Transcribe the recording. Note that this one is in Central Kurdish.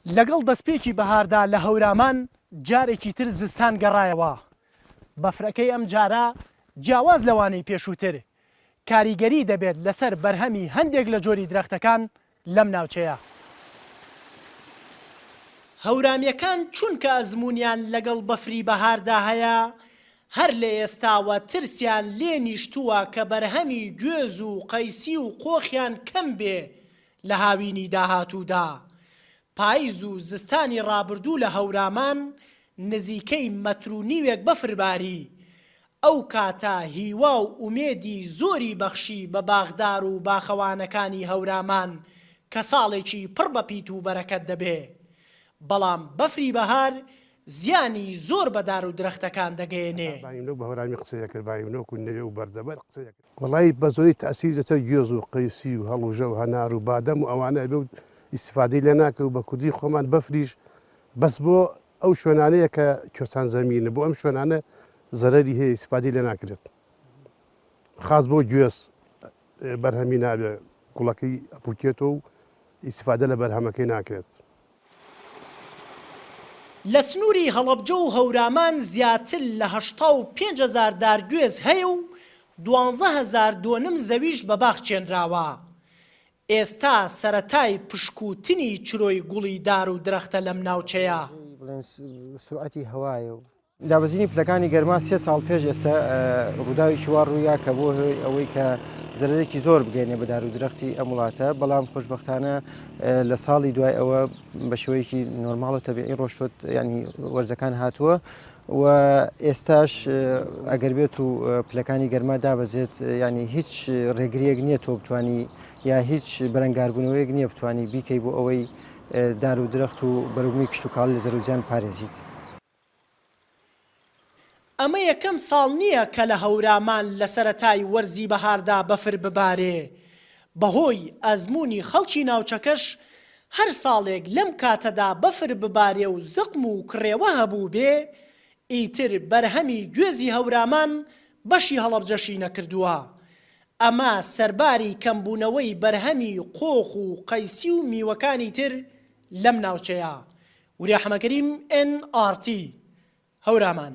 لەگەڵ دەستپێکی بەهاردا لە هەورامان جارێکی تر زستان گەڕایەوە. بەفرەکەی ئەم جارە جیاواز لەوانەی پێشووتر کاریگەری دەبێت لەسەر بەرهەمی هەندێک لە جۆری درەختەکان لەم ناوچەیە. هەورامیەکان چونکە ئەزمونیان لەگەڵ بەفری بەهاردا هەیە، هەر لە ئێستاوە ترسیان لێ نیشتووە کە بەرهەمی گوێز و قەیسی و قۆخیان کەم بێ لە هاوینی داهاتوودا. پاییز و زستانی ڕابردوو لە هەورامان نزیکەی مەتر و نیوێک بەفرباری. ئەو کاتە هیوا و ئومێدی زۆری بەخشی بە باغدار و باخەوانەکانی هەورامان کە ساڵێکی پڕ بە پیت و بەرەکەت دەبێ. بەڵام بەفری بەهار زیانی زۆر بەدار و درەختەکان دەگەێنێ. بە هەورامی قسەیە کرد باینۆکو نەوێ و بەردەبەر قسەیە کرد. وەڵی بە زۆری تەسیر دەچێت گوێز و قەیسی و هەڵوژە و هەنار و بادەم و ئەوانە بێ و ئیسفادەی لێ ناکە و بە کوردی خۆمان بەفریش بەس بۆ ئەو شوێنانەیە کە کوێستان زەمینە بۆ ئەم شوێنانە زەرەری هەیە ئیسفادەی لێ ناکرێت. خاص بۆ گوێز بەرهەمی نابێ گوڵەکەی ئەپوکێتەوە و ئیسفادە لە بەرهەمەکەی ناکرێت. لە سنووری هەڵەبجە و هەورامان زیاتر لە 85,000 دارگوێز هەیە و 12,200 زەویش بە باخ چێنراوە. ئێستا سەرەتای پشکوتنی چرۆی گوڵی دار و درەختە لەم ناوچەیە. سرعەتی هەوایە و دابەزینی پلەکانی گەرما 3 ساڵ پێش ئێستا ڕووداوی چوار ڕوویا کە بۆ ئەوەی کە زەرێکی زۆر بگەێنێ بە دار و درەختی ئەم وڵاتە، بەڵام خۆشبەختانە لە ساڵی دوای ئەوە بە شێوەیەکی نۆرماڵ و تەبیعی ڕۆشتوت، ینی وەرزەکان هاتووە و ئێستاش ئەگەر بێت و پلەکانی گەرما دابەزێت، ینی هیچ ڕێگریەک نییە تۆ بتوانی یا هیچ بەرەنگاربوونەوەیەک نییە بتوانی بیکەی بۆ ئەوەی دار و درەخت و بەروبوونی کشت و کاڵ لە زەروجیان پارێزیت. ئەمە یەکەم ساڵ نییە کە لە هەورامان لە سەرەتای وەرزی بەهاردا بەفر ببارێ. بەهۆی ئەزمموی خەڵکی ناوچەکەش هەر ساڵێک لەم کاتەدا بەفر ببارێ و زقم و کڕێوە هەبوو بێ، ئیتر بەرهەمی گوێزی هەورامان بەشی هەڵەبجەشی نەکردووە. ئەمە سەرباری کەمبوونەوەی بەرهەمی قۆخ و قەیسی و میوەکانی تر لەم ناوچەیە. وریە حەمەکەریم NRT هەورامان.